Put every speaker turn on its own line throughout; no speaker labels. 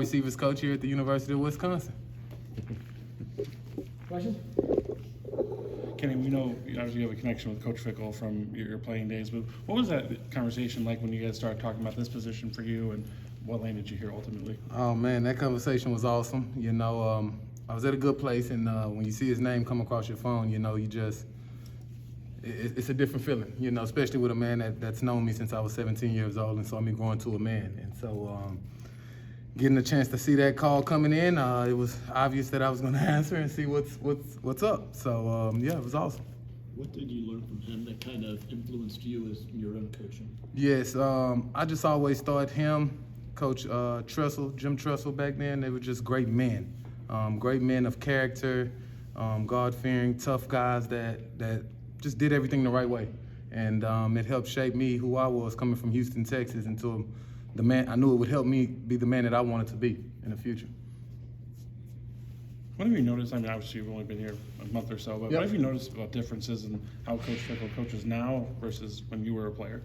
Receivers coach here at the University of Wisconsin.
Question?
Kenny, we know you obviously have a connection with Coach Fickle from your playing days, but what was that conversation like when you guys started talking about this position for you, and what landed you here ultimately?
Oh man, that conversation was awesome. I was at a good place, and when you see his name come across your phone, it's a different feeling, especially with a man that's known me since I was 17 years old and saw me growing to a man. And so getting a chance to see that call coming in, it was obvious that I was going to answer and see what's up. So it was awesome.
What did you learn from him that kind of influenced you as your own coaching?
Yes, I just always thought him, Coach Jim Tressel back then, they were just great men of character, God-fearing, tough guys that just did everything the right way. And it helped shape me, who I was, coming from Houston, Texas, into the man. I knew it would help me be the man that I wanted to be in the future.
What have you noticed? I mean, obviously you've only been here a month or so, but
Yep.
what have you noticed about differences in how Coach Fickle coaches now versus when you were a player?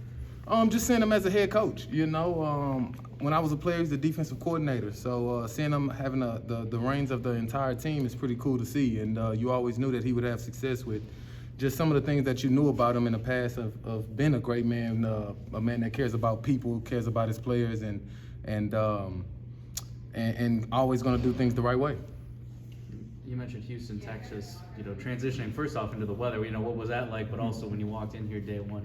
Just seeing him as a head coach. When I was a player, he's the defensive coordinator. So seeing him having the reins of the entire team is pretty cool to see. And you always knew that he would have success with just some of the things that you knew about him in the past of being a great man, a man that cares about people, cares about his players, and always going to do things the right way.
You mentioned Houston, Texas, transitioning first off into the weather, what was that like? But also when you walked in here day one,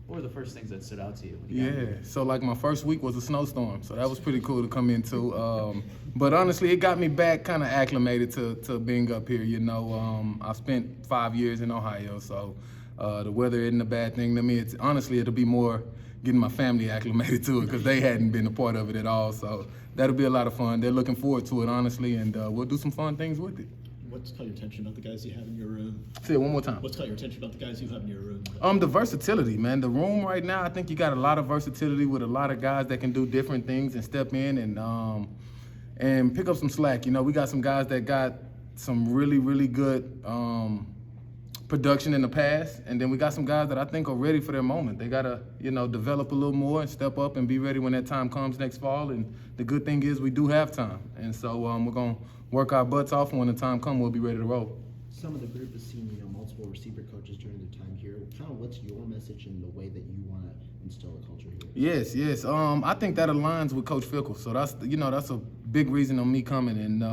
what were the first things that stood out to you? When you got here?
So like my first week was a snowstorm, so that was pretty cool to come into. But honestly, it got me back kind of acclimated to being up here. I spent 5 years in Ohio, so the weather isn't a bad thing to me. It'll be more getting my family acclimated to it because they hadn't been a part of it at all. So that'll be a lot of fun. They're looking forward to it, honestly, and we'll do some fun things with it.
What's caught your attention about the guys you have in your room?
Say it one more time.
What's caught your attention about the guys you have in your room?
The versatility, man. The room right now, I think you got a lot of versatility with a lot of guys that can do different things and step in and pick up some slack. We got some guys that got some really, really good production in the past, and then we got some guys that I think are ready for their moment. They gotta, develop a little more and step up and be ready when that time comes next fall. And the good thing is we do have time, and so we're gonna work our butts off, and when the time comes, we'll be ready to roll.
Some of the group has seen, multiple receiver coaches during their time here. Kind of what's your message in the way that you want to instill a culture here?
Yes. I think that aligns with Coach Fickle. So that's a big reason of me coming. And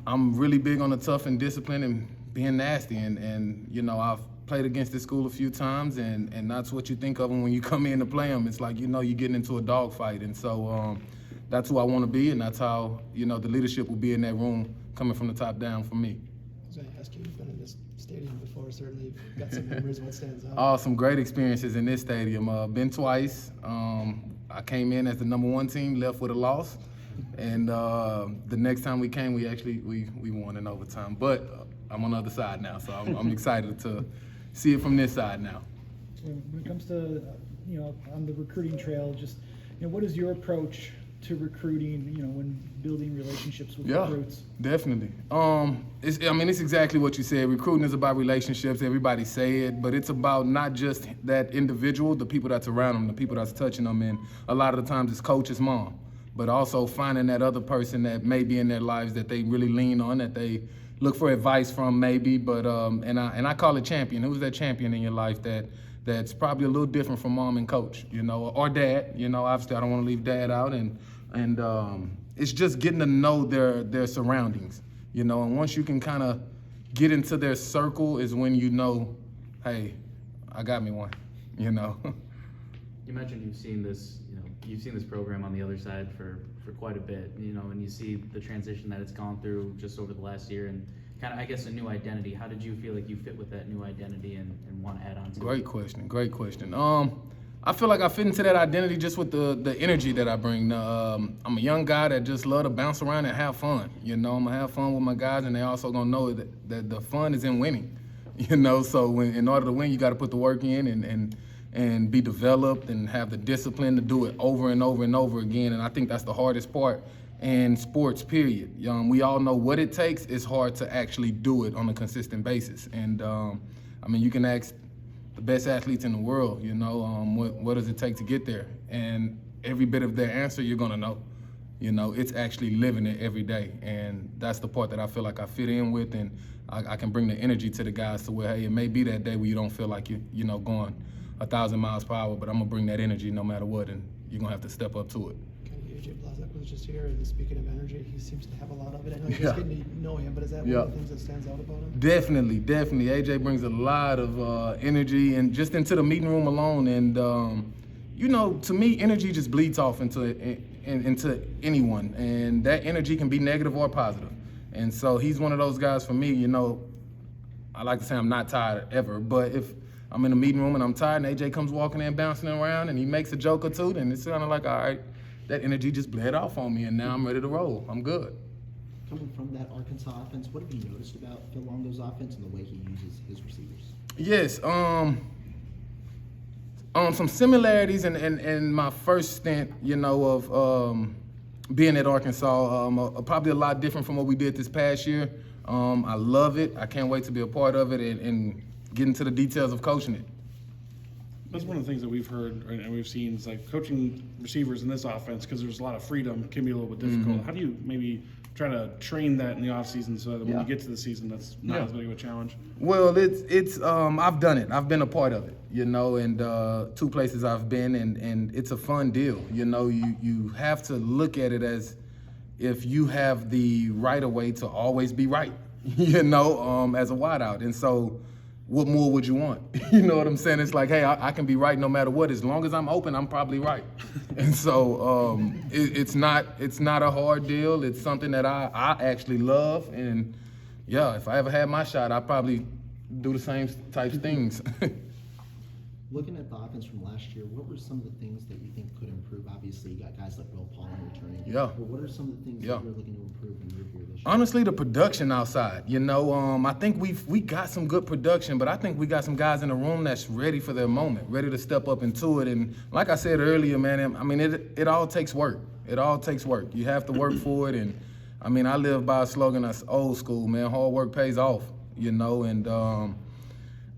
I'm really big on the tough and discipline and being nasty. And I've played against this school a few times, and that's what you think of when you come in to play them. It's like you're getting into a dogfight, and so that's who I want to be, and that's how the leadership will be in that room coming from the top down for me.
I was going to ask you, you've been in this stadium before, certainly you've got some memories. What stands out?
Oh, some great experiences in this stadium. Been twice. I came in as the #1 team, left with a loss, and the next time we came, we won in overtime. But I'm on the other side now, so I'm excited to see it from this side now.
When it comes to on the recruiting trail, just what is your approach to recruiting, when building relationships with recruits?
Definitely. It's exactly what you said. Recruiting is about relationships. Everybody say it, but it's about not just that individual, the people that's around them, the people that's touching them, and a lot of the times it's coach's mom, but also finding that other person that may be in their lives that they really lean on, that they look for advice from maybe, but and I call it champion. Who's that champion in your life that's probably a little different from mom and coach, or dad. Obviously I don't want to leave dad out, and it's just getting to know their surroundings, and once you can kind of get into their circle is when hey, I got me one,
You mentioned you've seen this program on the other side for quite a bit, and you see the transition that it's gone through just over the last year, and kind of, I guess, a new identity. How did you feel like you fit with that new identity and want to add on to it? Great
question. I feel like I fit into that identity just with the energy that I bring. I'm a young guy that just love to bounce around and have fun. I'm gonna have fun with my guys, and they also gonna know that the fun is in winning. So in order to win, you got to put the work in and be developed and have the discipline to do it over and over and over again. And I think that's the hardest part in sports, period. We all know what it takes. It's hard to actually do it on a consistent basis. And you can ask the best athletes in the world, what does it take to get there? And every bit of their answer, you're gonna know. It's actually living it every day, and that's the part that I feel like I fit in with, and I can bring the energy to the guys to where, hey, it may be that day where you don't feel like you going 1,000 miles per hour, but I'm gonna bring that energy no matter what, and you're gonna have to step up to it.
AJ Blazek was just here, and speaking of energy, he seems to have a lot of it. I know you're
Yeah.
just getting to know him, but is that one of the things that stands out about him?
Definitely. AJ brings a lot of energy, and just into the meeting room alone, and to me, energy just bleeds off into anyone, and that energy can be negative or positive. And so he's one of those guys for me. I like to say I'm not tired ever, but if I'm in a meeting room and I'm tired and AJ comes walking in, bouncing around, and he makes a joke or two, then it's kind of like, all right, that energy just bled off on me, and now I'm ready to roll. I'm good.
Coming from that Arkansas offense, what have you noticed about Phil Longo's offense and the way he uses his receivers?
Yes, some similarities in my first stint, of being at Arkansas, probably a lot different from what we did this past year. I love it. I can't wait to be a part of it and get into the details of coaching it.
That's one of the things that we've heard and we've seen is like coaching receivers in this offense, because there's a lot of freedom, can be a little bit difficult. How do you maybe try to train that in the off season so that when you get to the season, that's not as big of a challenge?
Well, it's I've done it. I've been a part of it, and 2 places I've been, and it's a fun deal. You have to look at it as if you have the right of way to always be right, as a wideout. And so what more would you want? You know what I'm saying? It's like, hey, I can be right no matter what. As long as I'm open, I'm probably right. And so it's not a hard deal. It's something that I actually love. And yeah, if I ever had my shot, I'd probably do the same types of things.
Looking at the offense from last year, what were some of the things that you think could improve? Obviously, you got guys like Will Paulin returning.
Yeah.
But what are some of the things that you're looking to improve in your view this year?
Honestly, the production outside. I think we got some good production, but I think we got some guys in the room that's ready for their moment, ready to step up into it. And like I said earlier, man, I mean, it all takes work. It all takes work. You have to work for it. And I mean, I live by a slogan that's old school, man. Hard work pays off, and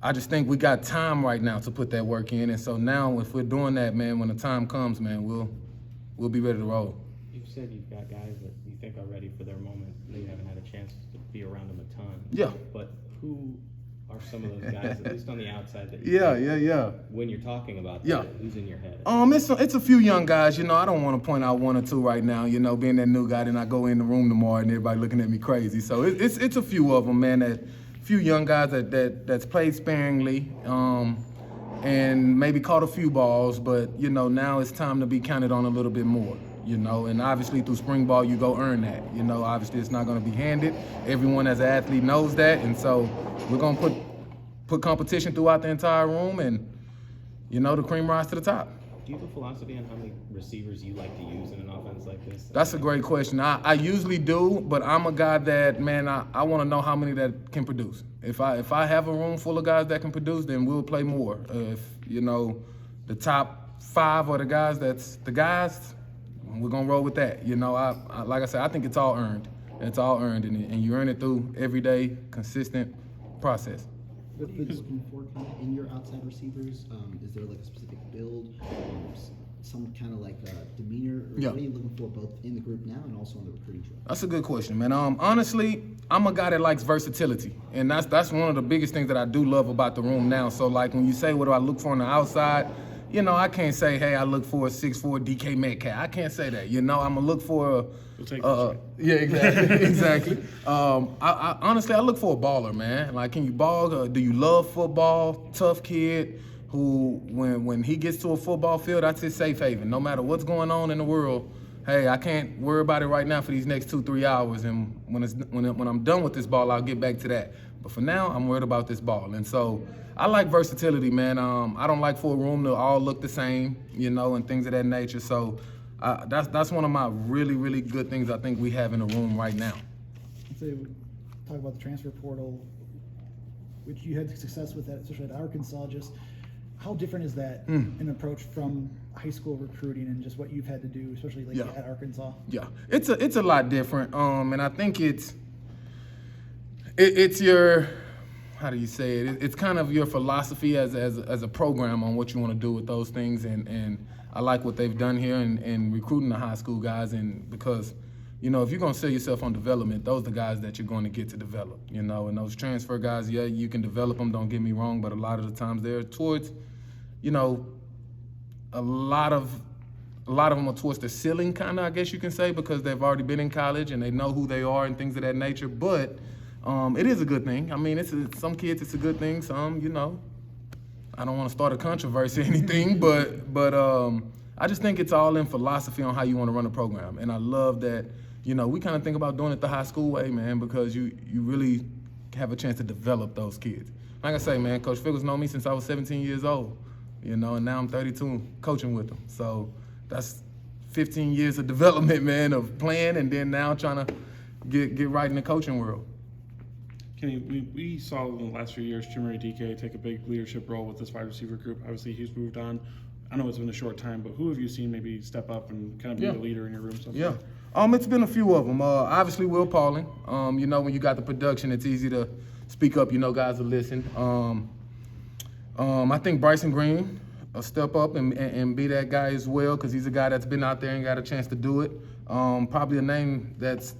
I just think we got time right now to put that work in. And so now if we're doing that, man, when the time comes, man, we'll be ready to roll.
You've said you've got guys that you think are ready for their moment. You haven't had a chance to be around them a ton.
Yeah.
But who are some of those guys, at least on the outside, that when you're talking about that, who's in your head?
It's a few young guys. I don't want to point out 1 or 2 right now. Being that new guy, then I go in the room tomorrow and everybody looking at me crazy. So it's a few of them, man. Few young guys that's played sparingly, and maybe caught a few balls, but now it's time to be counted on a little bit more. And obviously through spring ball you go earn that. Obviously it's not going to be handed. Everyone as an athlete knows that, and so we're going to put competition throughout the entire room, and the cream rise to the top.
Do you have a philosophy on how many receivers you like to use in an offense like this?
That's a great question. I usually do, but I'm a guy that, man, I want to know how many that can produce. If I have a room full of guys that can produce, then we'll play more. If the top 5 are the guys we're gonna roll with that. Like I said, I think it's all earned. It's all earned, and you earn it through everyday, consistent process.
What are you looking for kind of in your outside receivers? Is there like a specific build, some kind of like demeanor? Or what are you looking for both in the group now and also on the recruiting trail?
That's a good question, man. Honestly, I'm a guy that likes versatility, and that's one of the biggest things that I do love about the room now. So like when you say what do I look for on the outside, I can't say, hey, I look for a 6'4" DK Metcalf. I can't say that. I'm gonna look for exactly. I honestly look for a baller, man. Like, can you ball? Do you love football? Tough kid who, when he gets to a football field, that's his safe haven. No matter what's going on in the world, hey, I can't worry about it right now for these next 2-3 hours. And when I'm done with this ball, I'll get back to that. But for now, I'm worried about this ball. And so I like versatility, man. I don't like for a room to all look the same, and things of that nature. So that's one of my really, really good things I think we have in the room right now.
So talk about the transfer portal, which you had success with that, especially at Arkansas. Just how different is that an approach from high school recruiting and just what you've had to do, especially at Arkansas? Yeah,
it's a lot different. And I think it's your, how do you say it? It's kind of your philosophy as a program on what you want to do with those things. And I like what they've done here in recruiting the high school guys, and because, you know, if you're gonna sell yourself on development, those are the guys that you're going to get to develop, you know, and those transfer guys, yeah, you can develop them, don't get me wrong, but a lot of the times they're towards, you know, a lot of them are towards the ceiling, kind of, I guess you can say, because they've already been in college and they know who they are and things of that nature. But it is a good thing. I mean, some kids it's a good thing. Some, you know, I don't want to start a controversy or anything, but I just think it's all in philosophy on how you want to run a program. And I love that, you know, we kind of think about doing it the high school way, man, because you really have a chance to develop those kids. Like I say, man, Coach Figgles known me since I was 17 years old, you know, and now I'm 32 coaching with him. So that's 15 years of development, man, of playing and then now trying to get right in the coaching world.
Kenny, we saw in the last few years Chimere DK take a big leadership role with this wide receiver group. Obviously, he's moved on. I know it's been a short time, but who have you seen maybe step up and kind of be the leader in your room so far?
Yeah. It's been a few of them. Obviously, Will Pauling. You know, when you got the production, it's easy to speak up. You know, guys will listen. I think Bryson Green will step up and be that guy as well, because he's a guy that's been out there and got a chance to do it. Probably a name that's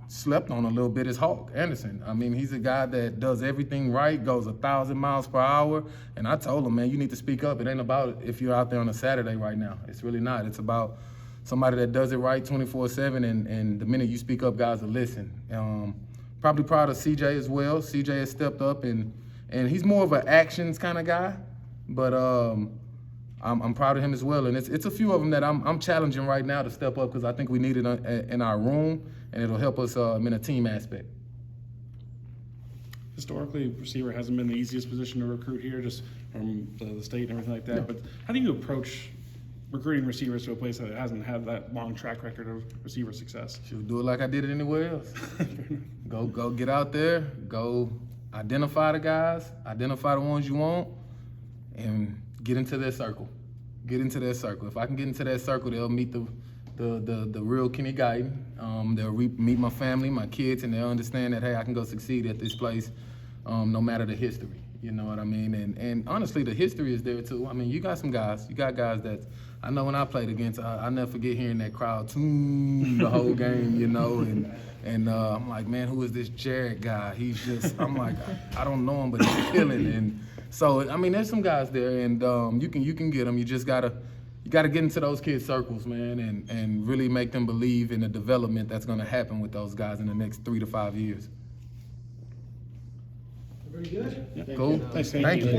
slept on a little bit is Hawk Anderson. I mean, he's a guy that does everything right, goes 1,000 miles per hour. And I told him, man, you need to speak up. It ain't about if you're out there on a Saturday right now. It's really not. It's about somebody that does it right 24/7. And the minute you speak up, guys will listen. Probably proud of CJ as well. CJ has stepped up and he's more of an actions kind of guy. But I'm proud of him as well. And it's a few of them that I'm challenging right now to step up, because I think we need it in our room, and it'll help us in a team aspect.
Historically, receiver hasn't been the easiest position to recruit here, just from the state and everything like that. Yeah. But how do you approach recruiting receivers to a place that hasn't had that long track record of receiver success?
Should do it like I did it anywhere else. Go get out there, go identify the guys, identify the ones you want, and get into their circle. Get into their circle. If I can get into that circle, they'll meet the real Kenny Guiton. They'll meet my family, my kids, and they'll understand that, hey, I can go succeed at this place, no matter the history. You know what I mean? And honestly, the history is there too. I mean, you got some guys. You got guys that I know when I played against. I never forget hearing that crowd tune the whole game. You know, and I'm like, man, who is this Jared guy? He's just. I'm like, I don't know him, but he's killing. And so I mean, there's some guys there, and you can get them. You just gotta get into those kids' circles, man, and really make them believe in the development that's gonna happen with those guys in the next 3 to 5 years.
Very good.
Cool.
Thank
Thank you.